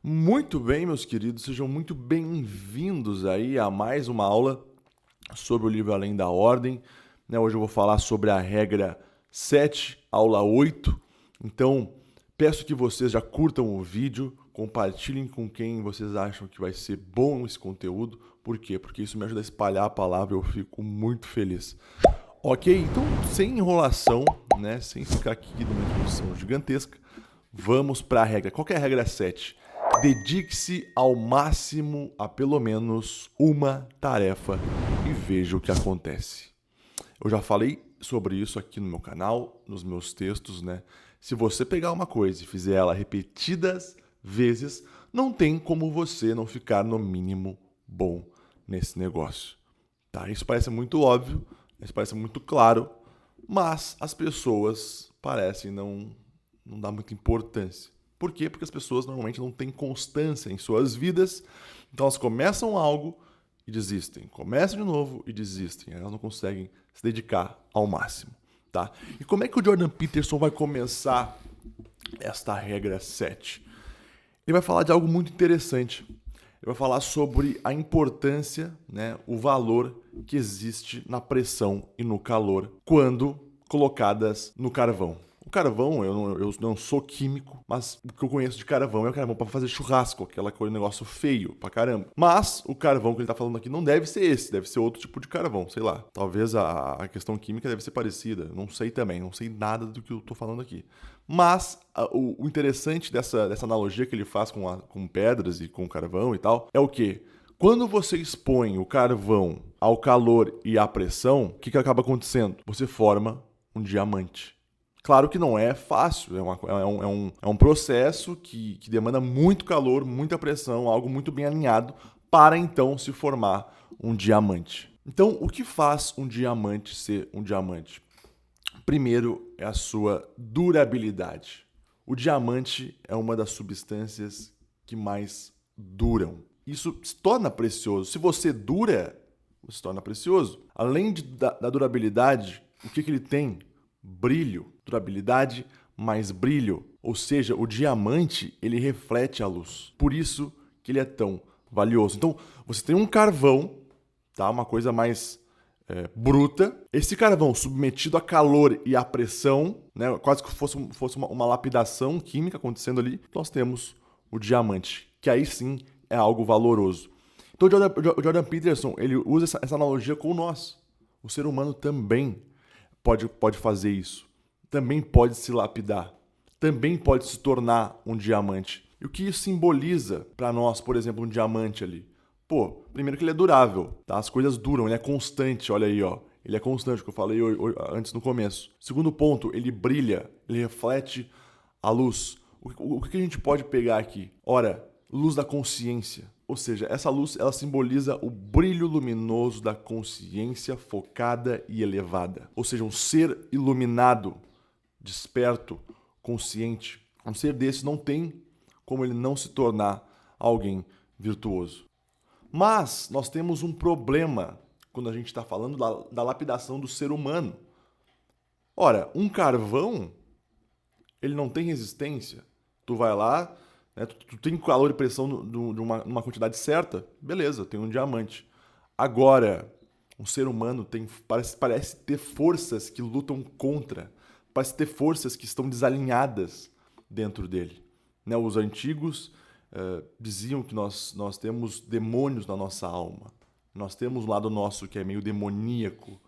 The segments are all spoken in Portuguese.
Muito bem, meus queridos, sejam muito bem-vindos aí a mais uma aula sobre o livro Além da Ordem. Hoje eu vou falar sobre a regra 7, aula 8. Então, peço que vocês já curtam o vídeo, compartilhem com quem vocês acham que vai ser bom esse conteúdo. Por quê? Porque isso me ajuda a espalhar a palavra e eu fico muito feliz. Ok, então, sem enrolação, sem ficar aqui numa introdução gigantesca, vamos para a regra. Qual que é a regra 7? Dedique-se ao máximo a pelo menos uma tarefa e veja o que acontece. Eu já falei sobre isso aqui no meu canal, nos meus textos, Se você pegar uma coisa e fizer ela repetidas vezes, não tem como você não ficar no mínimo bom nesse negócio. Tá? Isso parece muito óbvio, isso parece muito claro, mas as pessoas parecem não dar muita importância. Por quê? Porque as pessoas normalmente não têm constância em suas vidas, então elas começam algo e desistem, começam de novo e desistem, elas não conseguem se dedicar ao máximo. Tá? E como é que o Jordan Peterson vai começar esta regra 7? Ele vai falar de algo muito interessante. Ele vai falar sobre a importância, o valor que existe na pressão e no calor quando colocadas no carvão. O carvão, eu não sou químico, mas o que eu conheço de carvão é o carvão para fazer churrasco, aquela coisa, um negócio feio pra caramba. Mas o carvão que ele tá falando aqui não deve ser esse, deve ser outro tipo de carvão, sei lá. Talvez a questão química deve ser parecida, não sei também, não sei nada do que eu tô falando aqui. Mas o interessante dessa analogia que ele faz com pedras e com carvão e tal, é o quê? Quando você expõe o carvão ao calor e à pressão, o que acaba acontecendo? Você forma um diamante. Claro que não é fácil, é um processo que demanda muito calor, muita pressão, algo muito bem alinhado para então se formar um diamante. Então, o que faz um diamante ser um diamante? Primeiro é a sua durabilidade. O diamante é uma das substâncias que mais duram. Isso se torna precioso. Se você dura, você se torna precioso. Além da durabilidade, o que ele tem? Brilho, durabilidade mais brilho, ou seja, o diamante ele reflete a luz. Por isso que ele é tão valioso. Então, você tem um carvão, tá? Uma coisa mais bruta. Esse carvão submetido a calor e a pressão, quase que fosse uma lapidação química acontecendo ali, nós temos o diamante, que aí sim é algo valoroso. Então, o Jordan Peterson ele usa essa analogia com nós. O ser humano também pode fazer isso. Também pode se lapidar. Também pode se tornar um diamante. E o que isso simboliza para nós, por exemplo, um diamante ali? Pô, primeiro que ele é durável, tá? As coisas duram, ele é constante, olha aí, ó. Ele é constante, o que eu falei antes no começo. Segundo ponto, ele brilha, ele reflete a luz. O que a gente pode pegar aqui? Ora, luz da consciência. Ou seja, essa luz ela simboliza o brilho luminoso da consciência focada e elevada. Ou seja, um ser iluminado, desperto, consciente. Um ser desse não tem como ele não se tornar alguém virtuoso. Mas nós temos um problema quando a gente está falando da lapidação do ser humano. Ora, um carvão, ele não tem resistência. Tu vai lá, tu tem calor e pressão numa quantidade certa, beleza, tem um diamante. Agora, um ser humano parece ter forças que lutam contra, parece ter forças que estão desalinhadas dentro dele. Os antigos diziam que nós temos demônios na nossa alma. Nós temos um lado nosso que é meio demoníaco,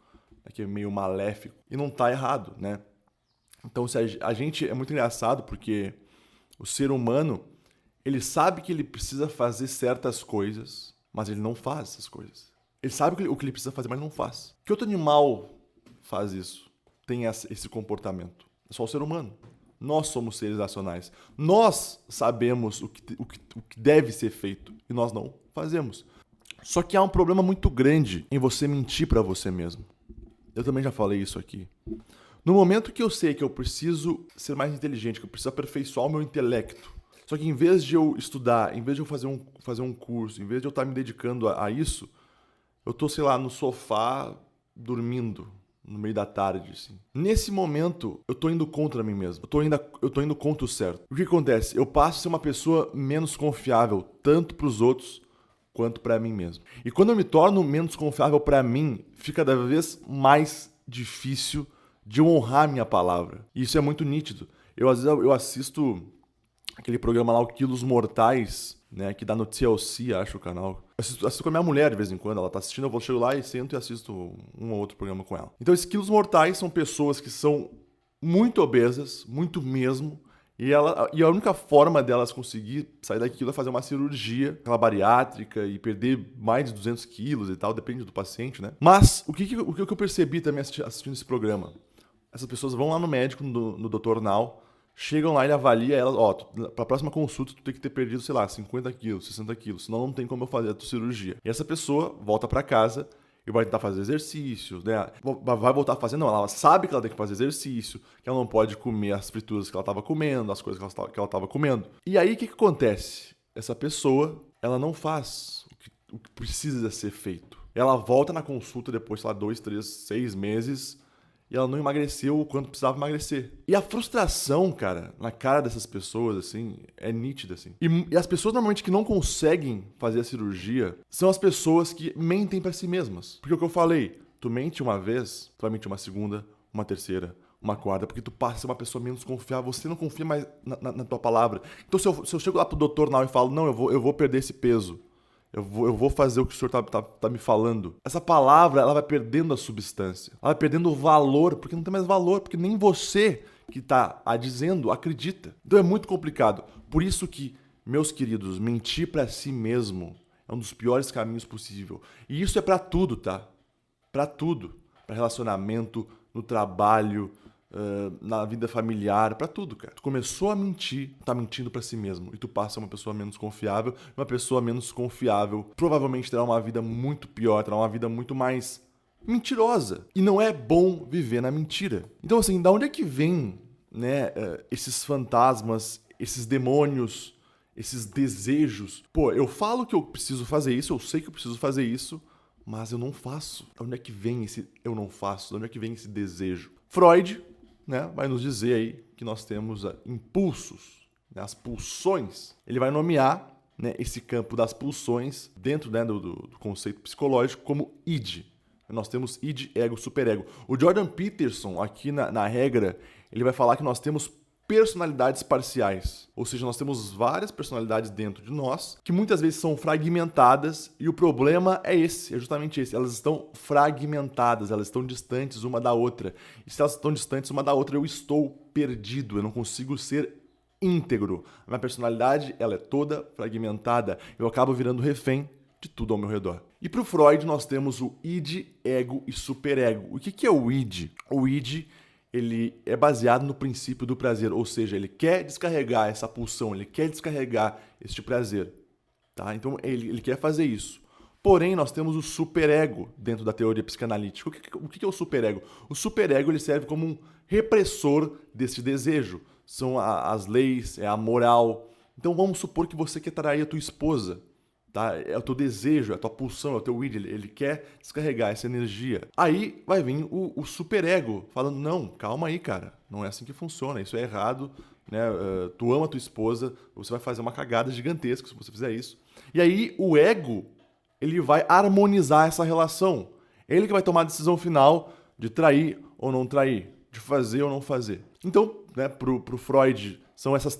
que é meio maléfico. E não está errado, Então, se a gente é muito engraçado porque o ser humano, ele sabe que ele precisa fazer certas coisas, mas ele não faz essas coisas. Ele sabe o que ele precisa fazer, mas não faz. Que outro animal faz isso? Tem esse comportamento? É só o ser humano. Nós somos seres racionais. Nós sabemos o que deve ser feito e nós não fazemos. Só que há um problema muito grande em você mentir para você mesmo. Eu também já falei isso aqui. No momento que eu sei que eu preciso ser mais inteligente, que eu preciso aperfeiçoar o meu intelecto, só que em vez de eu estudar, em vez de eu fazer um curso, em vez de eu estar me dedicando a isso, eu tô, sei lá, no sofá dormindo. no meio da tarde, assim. Nesse momento, eu tô indo contra mim mesmo. Eu tô indo contra o certo. O que acontece? Eu passo a ser uma pessoa menos confiável, tanto pros outros quanto pra mim mesmo. E quando eu me torno menos confiável pra mim, fica cada vez mais difícil de eu honrar minha palavra. E isso é muito nítido. Às vezes eu assisto aquele programa lá, o Quilos Mortais, né, que dá no TLC, acho, o canal. Assisto com a minha mulher de vez em quando, ela tá assistindo, eu chego lá e sento e assisto um ou outro programa com ela. Então, esses Quilos Mortais são pessoas que são muito obesas, muito mesmo, e a única forma delas conseguir sair daquilo é fazer uma cirurgia, aquela bariátrica, e perder mais de 200 quilos e tal, depende do paciente, né? Mas, o que eu percebi também assistindo esse programa? Essas pessoas vão lá no médico, no Dr. Now, chegam lá, ele avalia elas, pra próxima consulta tu tem que ter perdido, sei lá, 50 quilos, 60 quilos, senão não tem como eu fazer a tua cirurgia. E essa pessoa volta pra casa e vai tentar fazer exercícios, né? Vai voltar a fazer, não, ela sabe que ela tem que fazer exercício, que ela não pode comer as frituras que ela estava comendo, as coisas que ela estava comendo. E aí, o que acontece? Essa pessoa, ela não faz o que precisa ser feito. Ela volta na consulta depois, sei lá, 2, 3, 6 meses, e ela não emagreceu o quanto precisava emagrecer. E a frustração, cara, na cara dessas pessoas, assim, é nítida, assim. E as pessoas, normalmente, que não conseguem fazer a cirurgia são as pessoas que mentem pra si mesmas. Porque é o que eu falei, tu mente uma vez, tu vai mentir uma segunda, uma terceira, uma quarta, porque tu passa a ser uma pessoa menos confiável, você não confia mais na tua palavra. Então, se eu chego lá pro Dr. Now e falo, não, eu vou perder esse peso, eu vou fazer o que o senhor tá me falando. Essa palavra, ela vai perdendo a substância. Ela vai perdendo o valor, porque não tem mais valor, porque nem você que tá a dizendo acredita. Então é muito complicado. Por isso que, meus queridos, mentir pra si mesmo é um dos piores caminhos possível. E isso é pra tudo, tá? Pra tudo. Pra relacionamento, no trabalho, na vida familiar, pra tudo, cara. Tu começou a mentir, tá mentindo pra si mesmo, e tu passa uma pessoa menos confiável. Uma pessoa menos confiável provavelmente terá uma vida muito pior, terá uma vida muito mais mentirosa. E não é bom viver na mentira. Então, assim, da onde é que vem, né, esses fantasmas, esses demônios, esses desejos? Pô, eu falo que eu preciso fazer isso, eu sei que eu preciso fazer isso, mas eu não faço. Da onde é que vem esse eu não faço? Da onde é que vem esse desejo? Freud, né, vai nos dizer aí que nós temos impulsos, né, as pulsões. Ele vai nomear, né, esse campo das pulsões dentro, né, do conceito psicológico como id. Nós temos id, ego, superego. O Jordan Peterson, aqui na regra, ele vai falar que nós temos personalidades parciais. Ou seja, nós temos várias personalidades dentro de nós que muitas vezes são fragmentadas, e o problema é justamente esse. Elas estão fragmentadas, elas estão distantes uma da outra. E se elas estão distantes uma da outra, eu estou perdido, eu não consigo ser íntegro. A minha personalidade, ela é toda fragmentada. Eu acabo virando refém de tudo ao meu redor. E para o Freud, nós temos o id, ego e superego. O que é o id? O id, ele é baseado no princípio do prazer, ou seja, ele quer descarregar essa pulsão, ele quer descarregar este prazer, tá? Então, ele quer fazer isso. Porém, nós temos o superego dentro da teoria psicanalítica. O que é o superego? O superego, ele serve como um repressor desse desejo. São as leis, é a moral. Então, vamos supor que você quer trair a tua esposa. Tá? É o teu desejo, é a tua pulsão, é o teu id, ele quer descarregar essa energia. Aí vai vir o superego falando, não, calma aí, cara, não é assim que funciona, isso é errado, né? Tu ama a tua esposa, você vai fazer uma cagada gigantesca se você fizer isso. E aí o ego, ele vai harmonizar essa relação. Ele que vai tomar a decisão final de trair ou não trair, de fazer ou não fazer. Então, né, pro Freud, são esses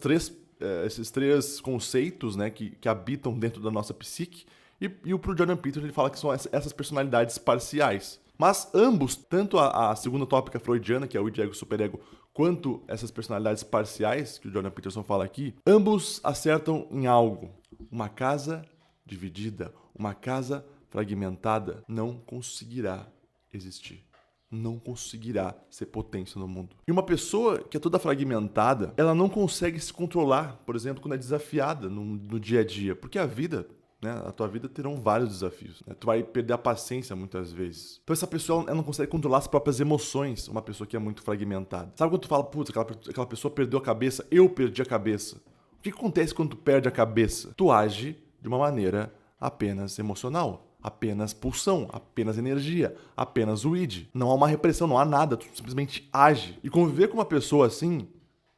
três conceitos, né, que habitam dentro da nossa psique, e pro Jordan Peterson ele fala que são essas personalidades parciais. Mas ambos, tanto a segunda tópica freudiana, que é o id, ego, superego, quanto essas personalidades parciais, que o Jordan Peterson fala aqui, ambos acertam em algo. Uma casa dividida, uma casa fragmentada não conseguirá existir. Não conseguirá ser potência no mundo. E uma pessoa que é toda fragmentada, ela não consegue se controlar, por exemplo, quando é desafiada no dia a dia. Porque a vida, né, a tua vida terão vários desafios, né? Tu vai perder a paciência muitas vezes. Então essa pessoa, ela não consegue controlar as próprias emoções, uma pessoa que é muito fragmentada. Sabe quando tu fala, putz, aquela pessoa perdeu a cabeça, eu perdi a cabeça. O que acontece quando tu perde a cabeça? Tu age de uma maneira apenas emocional. apenas pulsão, apenas energia, apenas o id. Não há uma repressão, não há nada, tu simplesmente age. E conviver com uma pessoa assim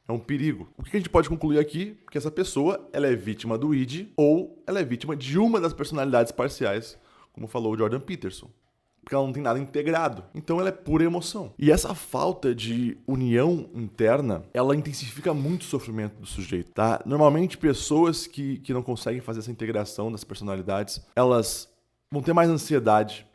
é um perigo. O que a gente pode concluir aqui? Que essa pessoa, ela é vítima do id ou ela é vítima de uma das personalidades parciais, como falou o Jordan Peterson. Porque ela não tem nada integrado. Então ela é pura emoção. E essa falta de união interna, ela intensifica muito o sofrimento do sujeito, tá? Normalmente, pessoas que não conseguem fazer essa integração das personalidades, elas vão ter mais ansiedade,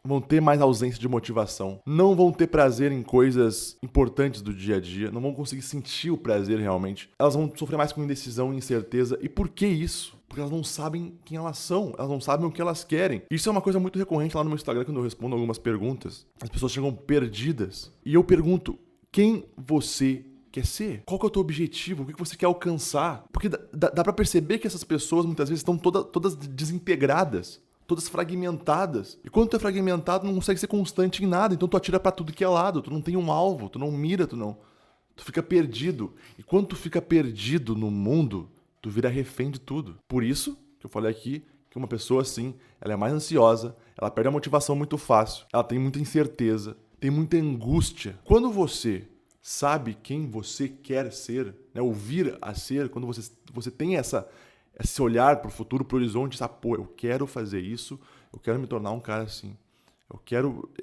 vão ter mais ausência de motivação, não vão ter prazer em coisas importantes do dia a dia, não vão conseguir sentir o prazer realmente. Elas vão sofrer mais com indecisão e incerteza. E por que isso? Porque elas não sabem quem elas são, elas não sabem o que elas querem. Isso é uma coisa muito recorrente lá no meu Instagram, quando eu respondo algumas perguntas. As pessoas chegam perdidas. E eu pergunto, quem você quer ser? Qual que é o teu objetivo? O que você quer alcançar? Porque dá pra perceber que essas pessoas muitas vezes estão todas desintegradas, todas fragmentadas. E quando tu é fragmentado, não consegue ser constante em nada. Então tu atira pra tudo que é lado, tu não tem um alvo, tu não mira, tu fica perdido. E quando tu fica perdido no mundo, tu vira refém de tudo. Por isso que eu falei aqui que uma pessoa assim, ela é mais ansiosa, ela perde a motivação muito fácil, ela tem muita incerteza, tem muita angústia. Quando você sabe quem você quer ser, né, ou vir a ser, quando você tem esse olhar para o futuro, para o horizonte, sabe, pô, eu quero fazer isso, eu quero me tornar um cara assim,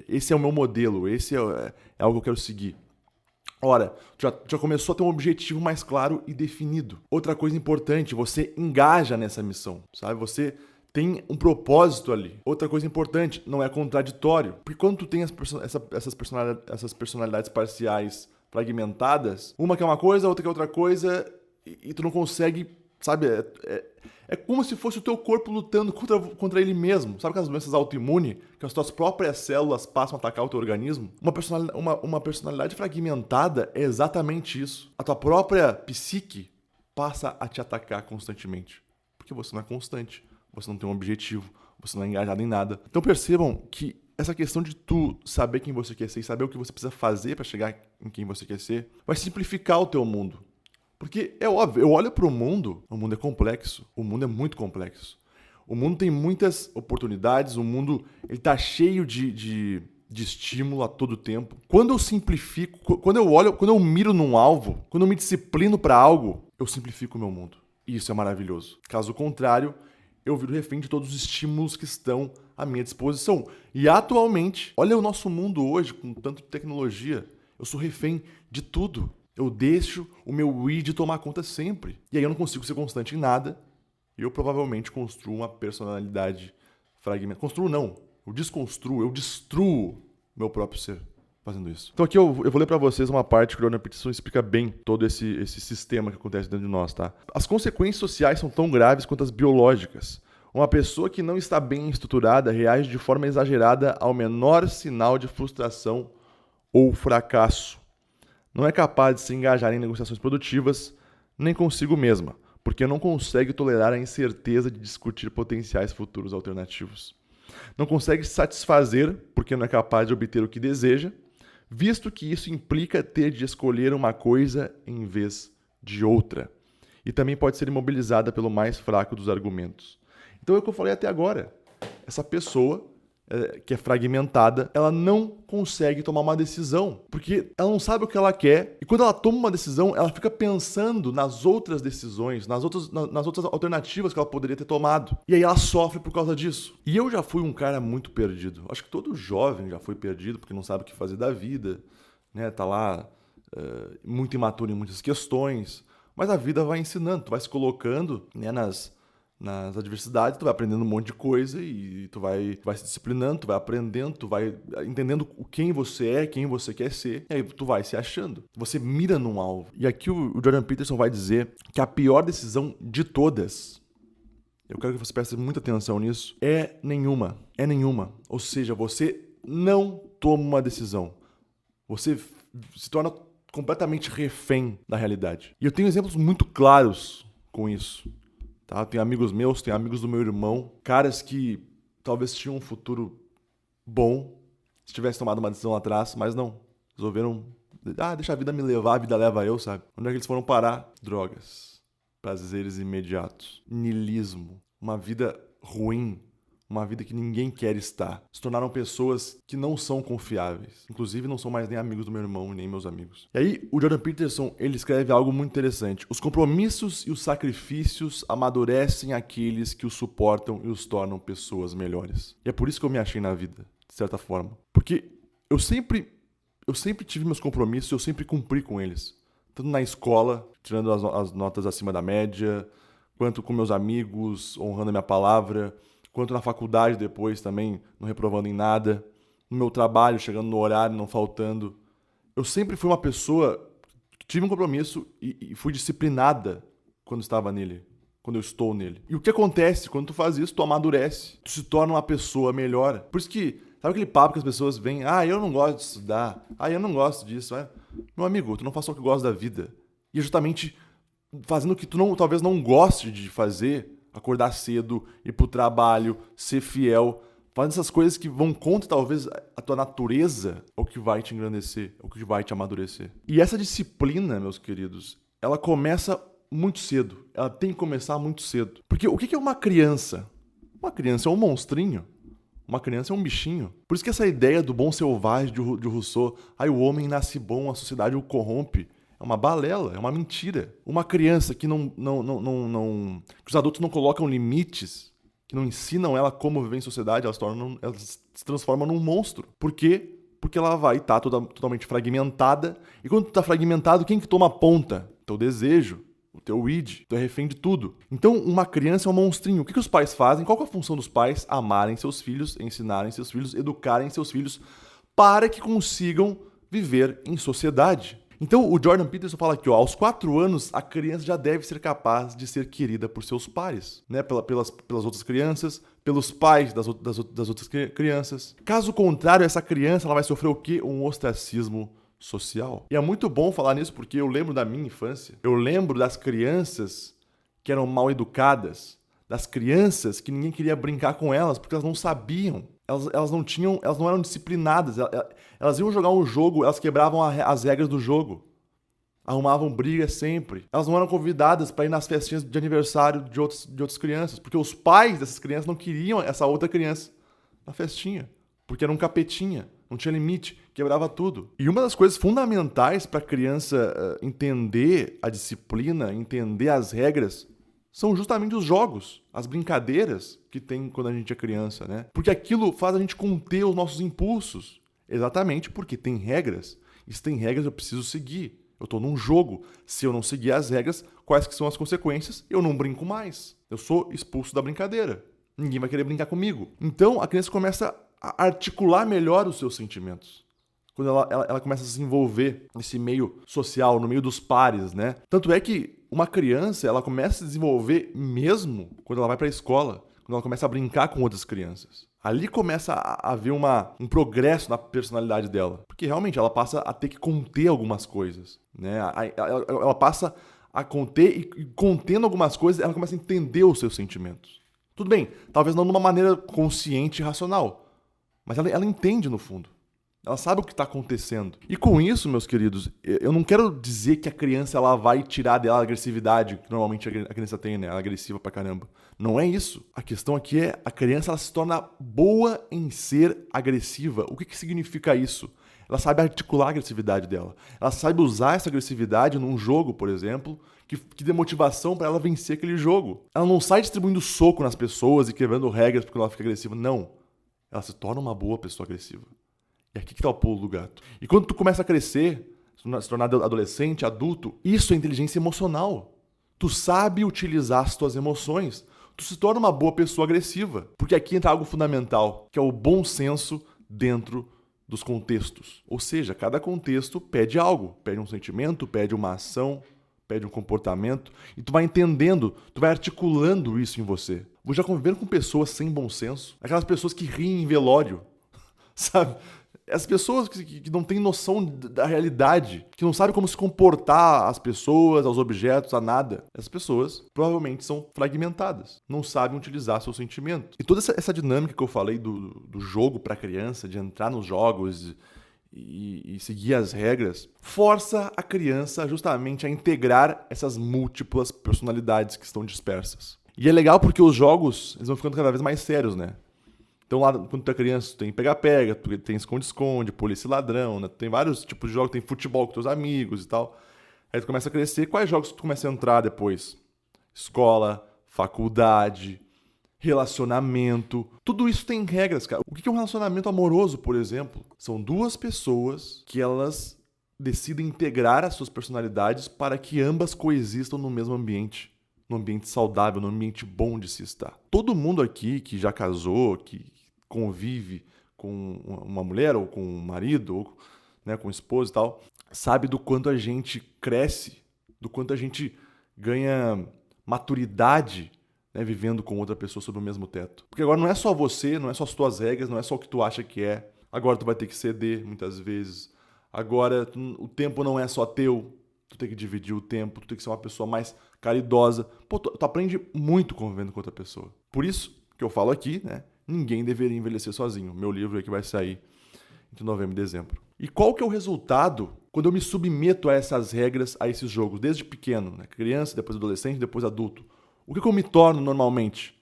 esse é o meu modelo, esse é algo que eu quero seguir. Ora, já começou a ter um objetivo mais claro e definido. Outra coisa importante, você engaja nessa missão, sabe? Você tem um propósito ali. Outra coisa importante, não é contraditório. Porque quando tu tem essas personalidades parciais fragmentadas, uma que é uma coisa, outra que é outra coisa, e tu não consegue, sabe? É como se fosse o teu corpo lutando contra ele mesmo. Sabe aquelas doenças autoimunes que as tuas próprias células passam a atacar o teu organismo? Uma personalidade fragmentada é exatamente isso. A tua própria psique passa a te atacar constantemente. Porque você não é constante, você não tem um objetivo, você não é engajado em nada. Então percebam que essa questão de tu saber quem você quer ser e saber o que você precisa fazer para chegar em quem você quer ser, vai simplificar o teu mundo. Porque é óbvio, eu olho para o mundo é complexo, o mundo é muito complexo. O mundo tem muitas oportunidades, o mundo ele tá cheio de estímulo a todo tempo. Quando eu simplifico, quando eu miro num alvo, quando eu me disciplino para algo, eu simplifico o meu mundo. E isso é maravilhoso. Caso contrário, eu viro refém de todos os estímulos que estão à minha disposição. E atualmente, olha o nosso mundo hoje, com tanta tecnologia, eu sou refém de tudo. Eu deixo o meu id tomar conta sempre. E aí eu não consigo ser constante em nada. E eu provavelmente construo uma personalidade fragmentada. Construo não. Eu desconstruo, eu destruo meu próprio ser fazendo isso. Então aqui eu vou ler pra vocês uma parte que o Jordan Peterson explica bem todo esse sistema que acontece dentro de nós, tá? As consequências sociais são tão graves quanto as biológicas. Uma pessoa que não está bem estruturada reage de forma exagerada ao menor sinal de frustração ou fracasso. Não é capaz de se engajar em negociações produtivas, nem consigo mesma, porque não consegue tolerar a incerteza de discutir potenciais futuros alternativos. Não consegue se satisfazer, porque não é capaz de obter o que deseja, visto que isso implica ter de escolher uma coisa em vez de outra. E também pode ser imobilizada pelo mais fraco dos argumentos. Então é o que eu falei até agora. Essa pessoa que é fragmentada, ela não consegue tomar uma decisão, porque ela não sabe o que ela quer, e quando ela toma uma decisão, ela fica pensando nas outras decisões, nas outras alternativas que ela poderia ter tomado, e aí ela sofre por causa disso. E eu já fui um cara muito perdido, acho que todo jovem já foi perdido, porque não sabe o que fazer da vida, né? Tá lá muito imaturo em muitas questões, mas a vida vai ensinando, tu vai se colocando, né, nas adversidades, tu vai aprendendo um monte de coisa e tu vai se disciplinando, tu vai aprendendo, tu vai entendendo quem você é, quem você quer ser, e aí tu vai se achando. Você mira num alvo. E aqui o Jordan Peterson vai dizer que a pior decisão de todas, eu quero que você preste muita atenção nisso, é nenhuma. É nenhuma. Ou seja, você não toma uma decisão. Você se torna completamente refém da realidade. E eu tenho exemplos muito claros com isso. Tá? Tenho amigos meus, tenho amigos do meu irmão, caras que talvez tinham um futuro bom se tivesse tomado uma decisão atrás, mas não. Resolveram, deixa a vida me levar, a vida leva eu, sabe? Onde é que eles foram parar? Drogas, prazeres imediatos, niilismo, uma vida ruim, uma vida que ninguém quer estar. Se tornaram pessoas que não são confiáveis. Inclusive, não são mais nem amigos do meu irmão, nem meus amigos. E aí, o Jordan Peterson, ele escreve algo muito interessante. Os compromissos e os sacrifícios amadurecem aqueles que os suportam e os tornam pessoas melhores. E é por isso que eu me achei na vida, de certa forma. Porque eu sempre tive meus compromissos e eu sempre cumpri com eles. Tanto na escola, tirando as notas acima da média, quanto com meus amigos, honrando a minha palavra, quanto na faculdade depois também, não reprovando em nada, no meu trabalho, chegando no horário, não faltando. Eu sempre fui uma pessoa que tive um compromisso e fui disciplinada quando estava nele, quando eu estou nele. E o que acontece? Quando tu faz isso, tu amadurece, tu se torna uma pessoa melhor. Por isso que, sabe aquele papo que as pessoas vêm, eu não gosto de estudar, eu não gosto disso. Meu amigo, tu não faz só o que gosta da vida. E é justamente fazendo o que tu talvez não goste de fazer, acordar cedo, ir pro trabalho, ser fiel, fazendo essas coisas que vão contra talvez a tua natureza, é o que vai te engrandecer, é o que vai te amadurecer. E essa disciplina, meus queridos, ela começa muito cedo. Ela tem que começar muito cedo. Porque o que é uma criança? Uma criança é um monstrinho. Uma criança é um bichinho. Por isso que essa ideia do bom selvagem de Rousseau, o homem nasce bom, a sociedade o corrompe, é uma balela, é uma mentira. Uma criança que que os adultos não colocam limites, que não ensinam ela como viver em sociedade, ela se transforma num monstro. Por quê? Porque ela vai estar totalmente fragmentada. E quando tu tá fragmentado, quem que toma a ponta? Teu desejo, o teu id, tu é refém de tudo. Então, uma criança é um monstrinho. O que os pais fazem? Qual que é a função dos pais? Amarem seus filhos, ensinarem seus filhos, educarem seus filhos para que consigam viver em sociedade. Então, o Jordan Peterson fala que aos 4 anos, a criança já deve ser capaz de ser querida por seus pares, né? Pelas outras crianças, pelos pais das outras crianças. Caso contrário, essa criança ela vai sofrer o quê? Um ostracismo social. E é muito bom falar nisso porque eu lembro da minha infância. Eu lembro das crianças que eram mal educadas, das crianças que ninguém queria brincar com elas porque elas não sabiam. Elas não eram disciplinadas. Elas iam jogar um jogo, elas quebravam as regras do jogo. Arrumavam briga sempre. Elas não eram convidadas para ir nas festinhas de aniversário de outras crianças, porque os pais dessas crianças não queriam essa outra criança na festinha, porque era um capetinha, não tinha limite, quebrava tudo. E uma das coisas fundamentais para a criança entender a disciplina, entender as regras, são justamente os jogos, as brincadeiras que tem quando a gente é criança, né? Porque aquilo faz a gente conter os nossos impulsos. Exatamente porque tem regras. E se tem regras, eu preciso seguir. Eu estou num jogo. Se eu não seguir as regras, quais que são as consequências? Eu não brinco mais. Eu sou expulso da brincadeira. Ninguém vai querer brincar comigo. Então, a criança começa a articular melhor os seus sentimentos. Quando ela começa a se envolver nesse meio social, no meio dos pares, né? Tanto é que uma criança, ela começa a se desenvolver mesmo quando ela vai para a escola, quando ela começa a brincar com outras crianças. Ali começa a haver um progresso na personalidade dela. Porque realmente ela passa a ter que conter algumas coisas, né? Ela passa a conter e contendo algumas coisas, ela começa a entender os seus sentimentos. Tudo bem, talvez não de uma maneira consciente e racional, mas ela entende no fundo. Ela sabe o que está acontecendo. E com isso, meus queridos, eu não quero dizer que a criança ela vai tirar dela a agressividade que normalmente a criança tem, né? Ela é agressiva pra caramba. Não é isso. A questão aqui é a criança ela se torna boa em ser agressiva. O que significa isso? Ela sabe articular a agressividade dela. Ela sabe usar essa agressividade num jogo, por exemplo, que dê motivação para ela vencer aquele jogo. Ela não sai distribuindo soco nas pessoas e quebrando regras porque ela fica agressiva. Não. Ela se torna uma boa pessoa agressiva. E aqui que tá o pulo do gato. E quando tu começa a crescer, se tornar adolescente, adulto, isso é inteligência emocional. Tu sabe utilizar as tuas emoções. Tu se torna uma boa pessoa agressiva. Porque aqui entra algo fundamental, que é o bom senso dentro dos contextos. Ou seja, cada contexto pede algo. Pede um sentimento, pede uma ação, pede um comportamento. E tu vai entendendo, tu vai articulando isso em você. Vou já conviver com pessoas sem bom senso. Aquelas pessoas que riem em velório. Sabe? As pessoas que não têm noção da realidade, que não sabem como se comportar às pessoas, aos objetos, a nada. Essas pessoas provavelmente são fragmentadas, não sabem utilizar seus sentimentos. E toda essa dinâmica que eu falei do jogo para criança, de entrar nos jogos e seguir as regras, força a criança justamente a integrar essas múltiplas personalidades que estão dispersas. E é legal porque os jogos eles vão ficando cada vez mais sérios, né? Então lá, quando tu é criança, tu tem pega-pega, tu tem esconde-esconde, polícia e ladrão, né? Tem vários tipos de jogos, tem futebol com teus amigos e tal. Aí tu começa a crescer, quais jogos tu começa a entrar depois? Escola, faculdade, relacionamento, tudo isso tem regras, cara. O que é um relacionamento amoroso, por exemplo? São duas pessoas que elas decidem integrar as suas personalidades para que ambas coexistam no mesmo ambiente. Num ambiente saudável, num ambiente bom de se estar. Todo mundo aqui que já casou, que convive com uma mulher ou com um marido, ou, né, com um esposo e tal, sabe do quanto a gente cresce, do quanto a gente ganha maturidade, né, vivendo com outra pessoa sob o mesmo teto. Porque agora não é só você, não é só as tuas regras, não é só o que tu acha que é. Agora tu vai ter que ceder muitas vezes. Agora o tempo não é só teu, tu tem que dividir o tempo, tu tem que ser uma pessoa mais caridosa. Pô, tu aprende muito convivendo com outra pessoa. Por isso que eu falo aqui, né? Ninguém deveria envelhecer sozinho. Meu livro aqui vai sair entre novembro e dezembro. E qual que é o resultado quando eu me submeto a essas regras, a esses jogos, desde pequeno, né? Criança, depois adolescente, depois adulto? O que eu me torno normalmente?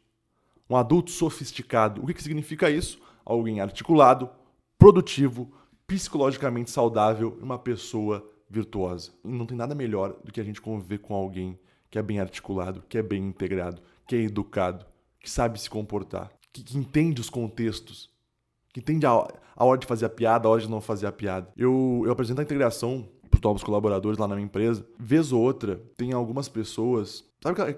Um adulto sofisticado. O que significa isso? Alguém articulado, produtivo, psicologicamente saudável e uma pessoa virtuosa. E não tem nada melhor do que a gente conviver com alguém que é bem articulado, que é bem integrado, que é educado, que sabe se comportar, que entende os contextos, que entende a hora de fazer a piada, a hora de não fazer a piada. Eu apresento a integração para os novos colaboradores lá na minha empresa. Vez ou outra, tem algumas pessoas...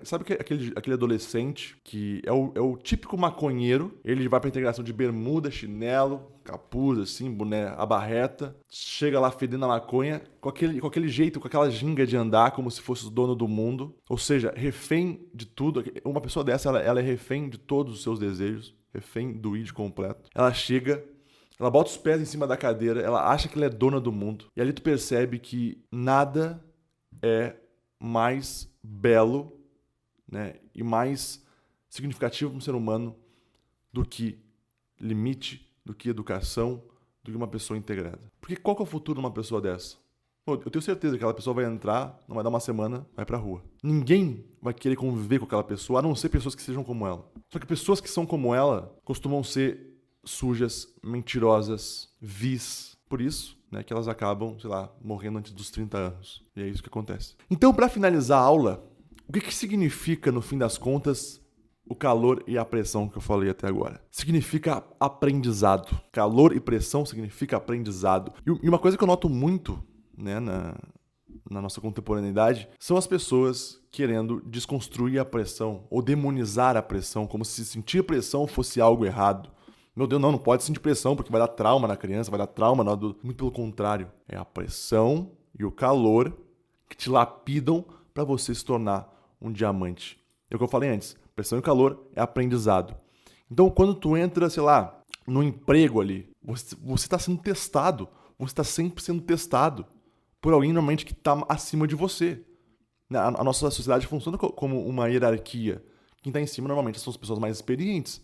Sabe aquele adolescente que é o típico maconheiro? Ele vai pra integração de bermuda, chinelo, capuz, assim, boné, abarreta. Chega lá fedendo a maconha, com aquele jeito, com aquela ginga de andar, como se fosse o dono do mundo. Ou seja, refém de tudo. Uma pessoa dessa, ela é refém de todos os seus desejos. Refém do id completo. Ela chega... Ela bota os pés em cima da cadeira, ela acha que ela é dona do mundo. E ali tu percebe que nada é mais belo, né, e mais significativo para um ser humano do que limite, do que educação, do que uma pessoa integrada. Porque qual que é o futuro de uma pessoa dessa? Eu tenho certeza que aquela pessoa vai entrar, não vai dar uma semana, vai pra rua. Ninguém vai querer conviver com aquela pessoa, a não ser pessoas que sejam como ela. Só que pessoas que são como ela costumam ser sujas, mentirosas, vis. Por isso, né, que elas acabam, sei lá, morrendo antes dos 30 anos. E é isso que acontece. Então, para finalizar a aula, o que significa, no fim das contas, o calor e a pressão que eu falei até agora? Significa aprendizado. Calor e pressão significa aprendizado. E uma coisa que eu noto muito, né, na nossa contemporaneidade são as pessoas querendo desconstruir a pressão ou demonizar a pressão, como se sentir pressão fosse algo errado. Meu Deus, não pode sentir pressão porque vai dar trauma na criança, vai dar trauma no adulto. Muito pelo contrário. É a pressão e o calor que te lapidam para você se tornar um diamante. É o que eu falei antes. Pressão e calor é aprendizado. Então, quando tu entra, sei lá, no emprego ali, você está sendo testado. Você está sempre sendo testado por alguém normalmente que está acima de você. A nossa sociedade funciona como uma hierarquia. Quem está em cima normalmente são as pessoas mais experientes.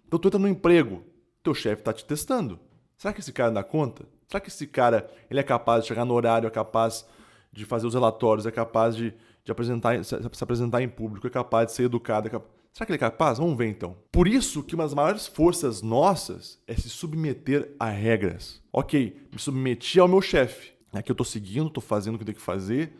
Então, tu entra no emprego, teu chefe está te testando. Será que esse cara dá conta? Será que esse cara ele é capaz de chegar no horário, é capaz de fazer os relatórios, é capaz de se apresentar em público, é capaz de ser educado? Será que ele é capaz? Vamos ver então. Por isso que uma das maiores forças nossas é se submeter a regras. Ok, me submeti ao meu chefe. Aqui eu tô seguindo, tô fazendo o que eu tenho que fazer,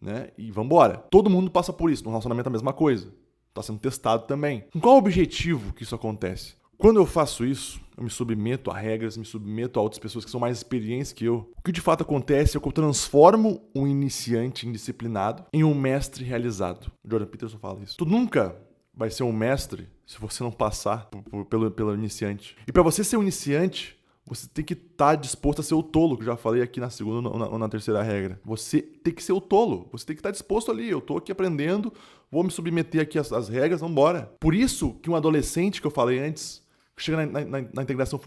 né? E vambora. Todo mundo passa por isso. No relacionamento é a mesma coisa. Tá sendo testado também. Com qual objetivo que isso acontece? Quando eu faço isso, eu me submeto a regras, me submeto a outras pessoas que são mais experientes que eu. O que de fato acontece é que eu transformo um iniciante indisciplinado em um mestre realizado. O Jordan Peterson fala isso. Tu nunca vai ser um mestre se você não passar pelo iniciante. E para você ser um iniciante, você tem que estar disposto a ser o tolo, que eu já falei aqui na segunda ou na terceira regra. Você tem que ser o tolo, você tem que estar disposto ali. Eu tô aqui aprendendo, vou me submeter aqui às regras, vamos embora. Por isso que um adolescente que eu falei antes, chega na integração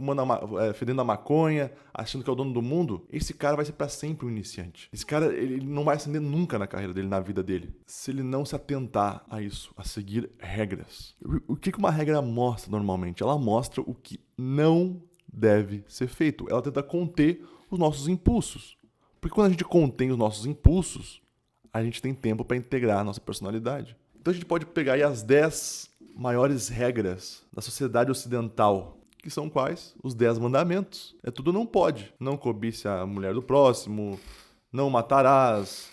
fedendo a maconha, achando que é o dono do mundo, esse cara vai ser para sempre um iniciante. Esse cara ele não vai ascender nunca na carreira dele, na vida dele, se ele não se atentar a isso, a seguir regras. O que uma regra mostra normalmente? Ela mostra o que não deve ser feito. Ela tenta conter os nossos impulsos. Porque quando a gente contém os nossos impulsos, a gente tem tempo para integrar a nossa personalidade. Então a gente pode pegar aí as 10 maiores regras da sociedade ocidental que são quais? Os 10 mandamentos. É tudo não pode. Não cobice a mulher do próximo, não matarás,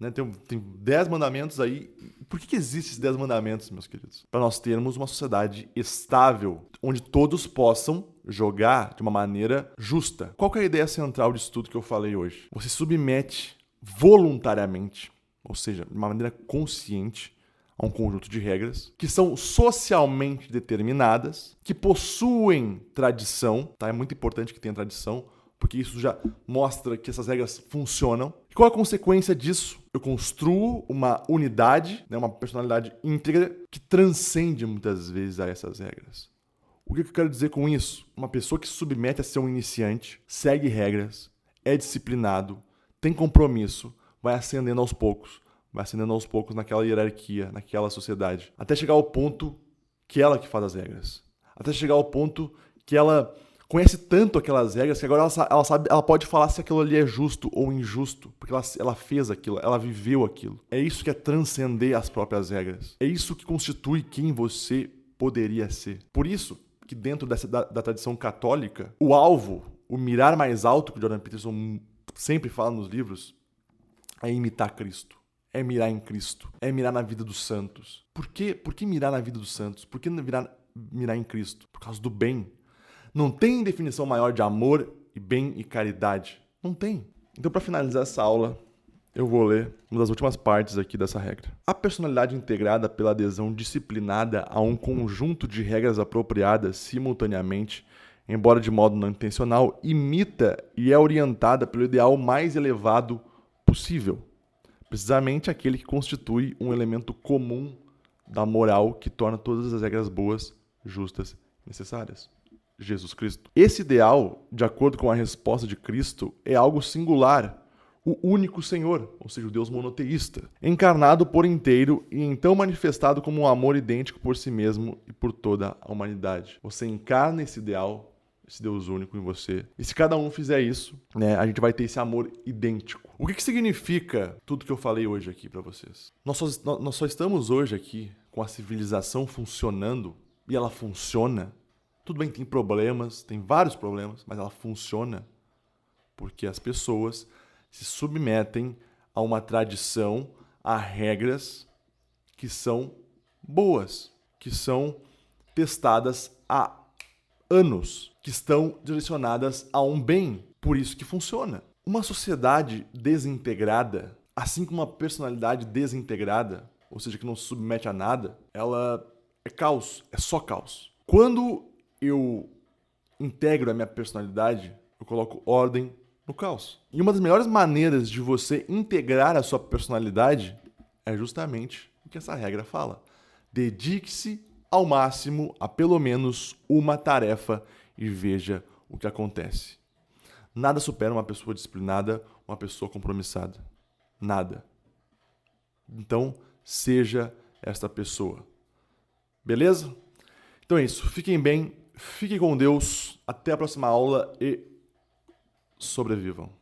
né? Tem 10 mandamentos aí. Por que existem esses 10 mandamentos, meus queridos? Para nós termos uma sociedade estável, onde todos possam jogar de uma maneira justa. Qual que é a ideia central disso tudo que eu falei hoje? Você submete voluntariamente, ou seja, de uma maneira consciente, a um conjunto de regras que são socialmente determinadas, que possuem tradição, tá? É muito importante que tenha tradição, porque isso já mostra que essas regras funcionam. E qual a consequência disso? Eu construo uma unidade, né, uma personalidade íntegra que transcende muitas vezes a essas regras. O que eu quero dizer com isso? Uma pessoa que se submete a ser um iniciante, segue regras, é disciplinado, tem compromisso, vai ascendendo aos poucos naquela hierarquia, naquela sociedade, até chegar ao ponto que ela que faz as regras. Até chegar ao ponto que ela conhece tanto aquelas regras que agora ela pode falar se aquilo ali é justo ou injusto, porque ela fez aquilo, ela viveu aquilo. É isso que é transcender as próprias regras. É isso que constitui quem você poderia ser. Por isso que dentro da tradição católica, o alvo, o mirar mais alto, que o Jordan Peterson sempre fala nos livros, é imitar Cristo. É mirar em Cristo. É mirar na vida dos santos. Por que mirar na vida dos santos? Por que mirar em Cristo? Por causa do bem. Não tem definição maior de amor e bem e caridade. Não tem. Então, para finalizar essa aula, eu vou ler uma das últimas partes aqui dessa regra. A personalidade integrada pela adesão disciplinada a um conjunto de regras apropriadas simultaneamente, embora de modo não intencional, imita e é orientada pelo ideal mais elevado possível. Precisamente aquele que constitui um elemento comum da moral que torna todas as regras boas, justas e necessárias. Jesus Cristo. Esse ideal, de acordo com a resposta de Cristo, é algo singular, o único Senhor, ou seja, o Deus monoteísta, encarnado por inteiro e então manifestado como um amor idêntico por si mesmo e por toda a humanidade. Você encarna esse ideal, esse Deus único em você. E se cada um fizer isso, né, a gente vai ter esse amor idêntico. O que significa tudo que eu falei hoje aqui para vocês? Nós só estamos hoje aqui com a civilização funcionando, e ela funciona. Tudo bem, tem problemas, tem vários problemas, mas ela funciona porque as pessoas se submetem a uma tradição, a regras que são boas, que são testadas há anos, que estão direcionadas a um bem. Por isso que funciona. Uma sociedade desintegrada, assim como uma personalidade desintegrada, ou seja, que não se submete a nada, ela é caos, é só caos. Quando eu integro a minha personalidade, eu coloco ordem no caos. E uma das melhores maneiras de você integrar a sua personalidade é justamente o que essa regra fala. Dedique-se ao máximo a pelo menos uma tarefa e veja o que acontece. Nada supera uma pessoa disciplinada, uma pessoa compromissada. Nada. Então, seja esta pessoa. Beleza? Então é isso. Fiquem bem, fiquem com Deus. Até a próxima aula e sobrevivam.